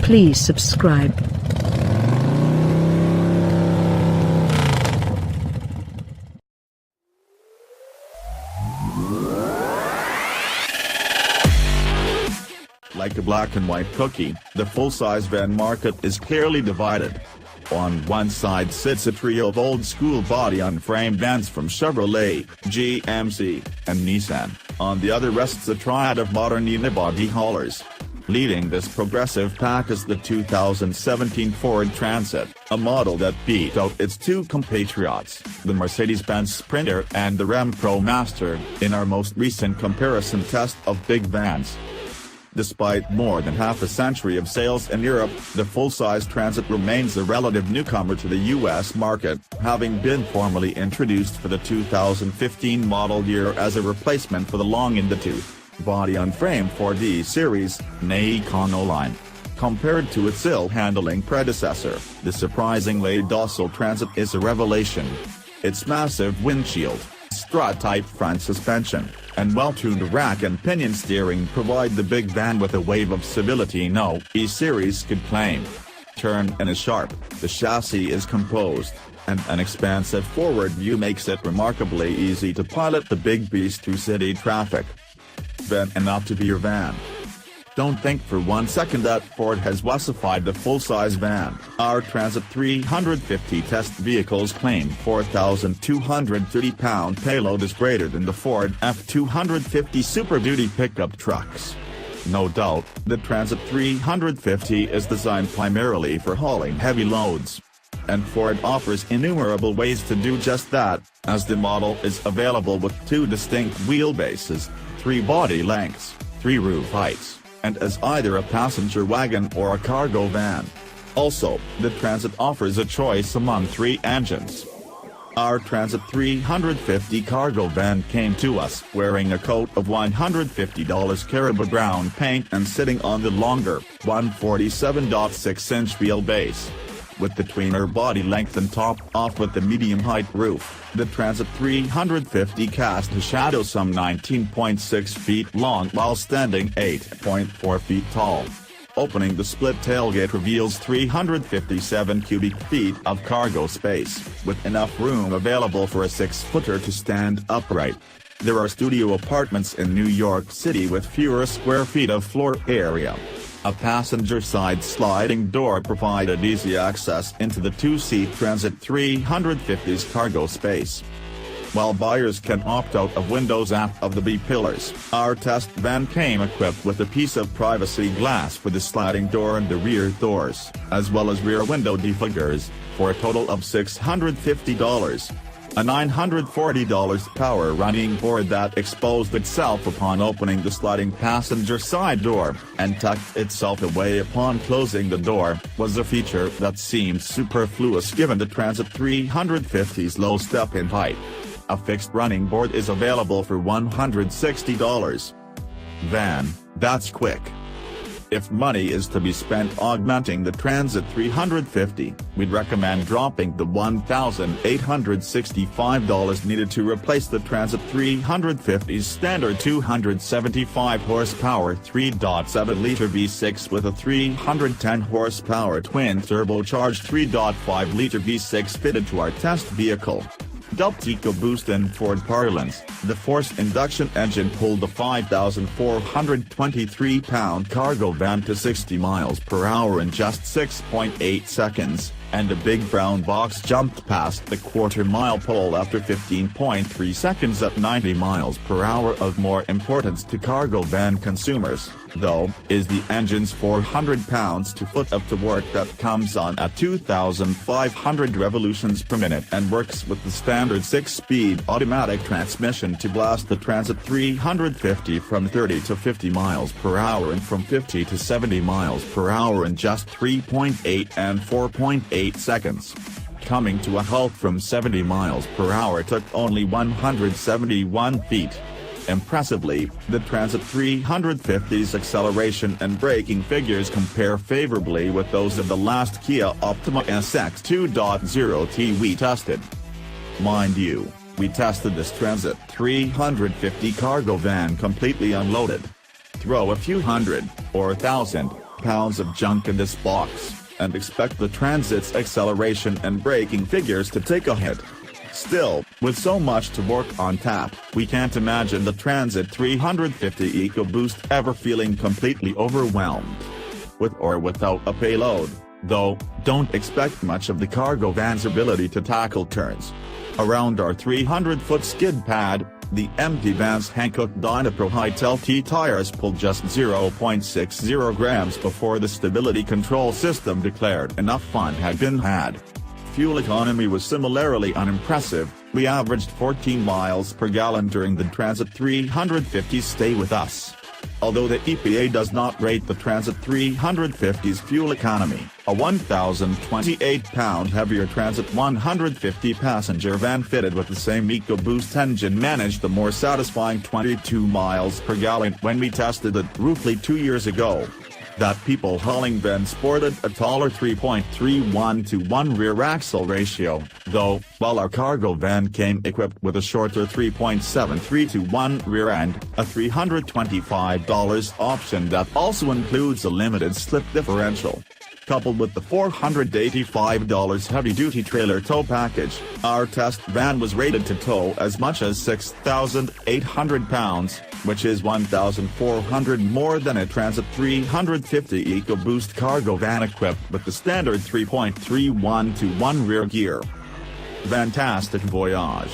Please subscribe. Like a black and white cookie, the full-size van market is clearly divided. On one side sits a trio of old-school body-on-frame vans from Chevrolet, GMC, and Nissan. On the other rests a triad of modern unibody haulers. Leading this progressive pack is the 2017 Ford Transit, a model that beat out its two compatriots, the Mercedes-Benz Sprinter and the Ram ProMaster, in our most recent comparison test of big vans. Despite more than half a century of sales in Europe, the full-size Transit remains a relative newcomer to the US market, having been formally introduced for the 2015 model year as a replacement for the long-in-the-tooth, body-on-frame 4D series, nay Econoline. Compared to its ill-handling predecessor, the surprisingly docile Transit is a revelation. Its massive windshield, strut-type front suspension, and well-tuned rack and pinion steering provide the big van with a wave of civility no E-Series could claim. Turn and is sharp, the chassis is composed, and an expansive forward view makes it remarkably easy to pilot the big beast through city traffic. Van enough to be your van. Don't think for 1 second that Ford has wussified the full-size van. Our Transit 350 test vehicle's claimed 4,230-pound payload is greater than the Ford F-250 Super Duty pickup trucks. No doubt, the Transit 350 is designed primarily for hauling heavy loads. And Ford offers innumerable ways to do just that, as the model is available with 2 distinct wheelbases, 3 body lengths, 3 roof heights, and as either a passenger wagon or a cargo van. Also, the Transit offers a choice among 3 engines. Our Transit 350 cargo van came to us wearing a coat of $150 Caribou brown paint and sitting on the longer, 147.6-inch wheelbase. With the tweener body length and top off with the medium-height roof, the Transit 350 cast a shadow some 19.6 feet long while standing 8.4 feet tall. Opening the split tailgate reveals 357 cubic feet of cargo space, with enough room available for a 6-footer to stand upright. There are studio apartments in New York City with fewer square feet of floor area. A passenger-side sliding door provided easy access into the 2-seat Transit 350's cargo space. While buyers can opt out of windows aft of the B-pillars, our test van came equipped with a piece of privacy glass for the sliding door and the rear doors, as well as rear window defoggers, for a total of $650. A $940 power-running board that exposed itself upon opening the sliding passenger side door, and tucked itself away upon closing the door, was a feature that seemed superfluous given the Transit 350's low step-in height. A fixed running board is available for $160. Van, that's quick. If money is to be spent augmenting the Transit 350, we'd recommend dropping the $1,865 needed to replace the Transit 350's standard 275 horsepower 3.7-liter V6 with a 310 horsepower twin-turbocharged 3.5-liter V6 fitted to our test vehicle. Dubbed EcoBoost in Ford parlance, the forced induction engine pulled the 5,423-pound cargo van to 60 miles per hour in just 6.8 seconds, and the big brown box jumped past the quarter-mile pole after 15.3 seconds at 90 miles per hour. Of more importance to cargo van consumers, though, is the engine's 400 pounds-to-foot of torque that comes on at 2,500 revolutions per minute and works with the standard 6-speed automatic transmission to blast the Transit 350 from 30 to 50 miles per hour and from 50 to 70 miles per hour in just 3.8 and 4.8 seconds. Coming to a halt from 70 miles per hour took only 171 feet. Impressively, the Transit 350's acceleration and braking figures compare favorably with those of the last Kia Optima SX 2.0T we tested. Mind you, we tested this Transit 350 cargo van completely unloaded. Throw a few hundred, or 1,000, pounds of junk in this box, and expect the Transit's acceleration and braking figures to take a hit. Still, with so much to work on tap, we can't imagine the Transit 350 EcoBoost ever feeling completely overwhelmed. With or without a payload, though, don't expect much of the cargo van's ability to tackle turns. Around our 300-foot skid pad, the empty van's Hankook Dynapro High-Tel T tires pulled just 0.60 grams before the stability control system declared enough fun had been had. Fuel economy was similarly unimpressive. We averaged 14 miles per gallon during the Transit 350's stay with us. Although the EPA does not rate the Transit 350's fuel economy, a 1,028-pound heavier Transit 150 passenger van fitted with the same EcoBoost engine managed the more satisfying 22 miles per gallon when we tested it roughly 2 years ago. That people hauling van sported a taller 3.31-to-1 rear axle ratio, though, while our cargo van came equipped with a shorter 3.73-to-1 rear end, a $325 option that also includes a limited slip differential. Coupled with the $485 heavy-duty trailer tow package, our test van was rated to tow as much as 6,800 pounds, which is 1,400 more than a Transit 350 EcoBoost cargo van equipped with the standard 3.31-to-1 rear gear. Fantastic voyage.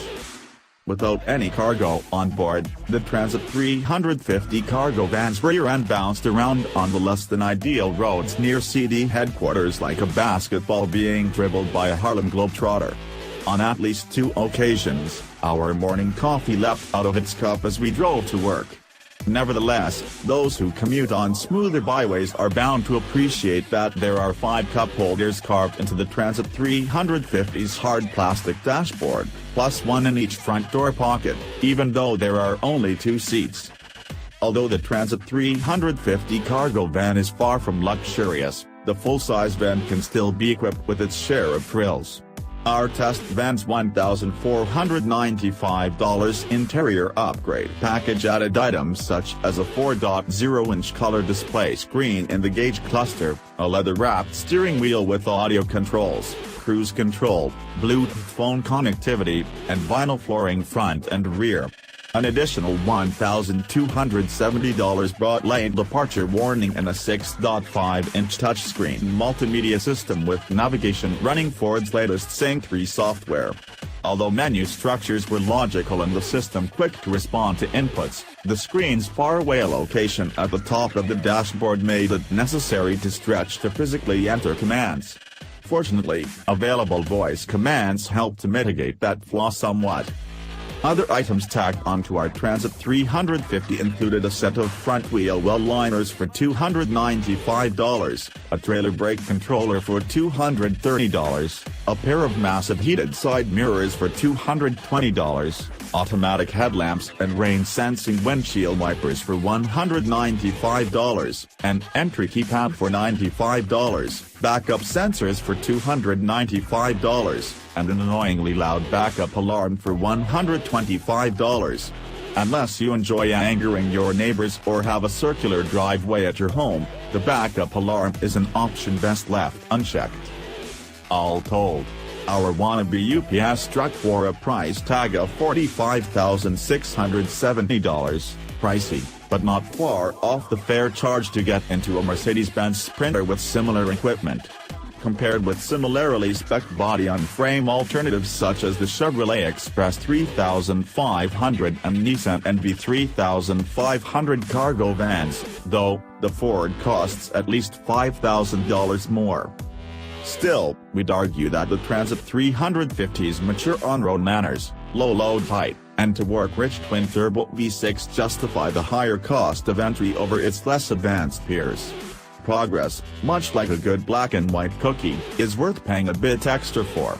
Without any cargo on board, the Transit 350 cargo van's rear end bounced around on the less-than-ideal roads near CD headquarters like a basketball being dribbled by a Harlem Globetrotter. On at least 2 occasions, our morning coffee leapt out of its cup as we drove to work. Nevertheless, those who commute on smoother byways are bound to appreciate that there are 5 cup holders carved into the Transit 350's hard plastic dashboard, plus 1 in each front door pocket, even though there are only 2 seats. Although the Transit 350 cargo van is far from luxurious, the full-size van can still be equipped with its share of frills. Our test van's $1,495 interior upgrade package added items such as a 4.0-inch color display screen in the gauge cluster, a leather-wrapped steering wheel with audio controls, cruise control, Bluetooth phone connectivity, and vinyl flooring front and rear. An additional $1,270 brought lane departure warning and a 6.5-inch touchscreen multimedia system with navigation running Ford's latest Sync 3 software. Although menu structures were logical and the system quick to respond to inputs, the screen's faraway location at the top of the dashboard made it necessary to stretch to physically enter commands. Fortunately, available voice commands helped to mitigate that flaw somewhat. Other items tacked onto our Transit 350 included a set of front wheel well liners for $295, a trailer brake controller for $230, a pair of massive heated side mirrors for $220, automatic headlamps and rain-sensing windshield wipers for $195, an entry keypad for $95, backup sensors for $295, and an annoyingly loud backup alarm for $125. Unless you enjoy angering your neighbors or have a circular driveway at your home, the backup alarm is an option best left unchecked. All told, our wannabe UPS truck wore a price tag of $45,670, pricey, but not far off the fair charge to get into a Mercedes-Benz Sprinter with similar equipment. Compared with similarly spec'd body-on-frame alternatives such as the Chevrolet Express 3500 and Nissan NV 3500 cargo vans, though, the Ford costs at least $5,000 more. Still, we'd argue that the Transit 350's mature on-road manners, low load height, and to-work rich twin-turbo V6 justify the higher cost of entry over its less advanced peers. Progress, much like a good black and white cookie, is worth paying a bit extra for.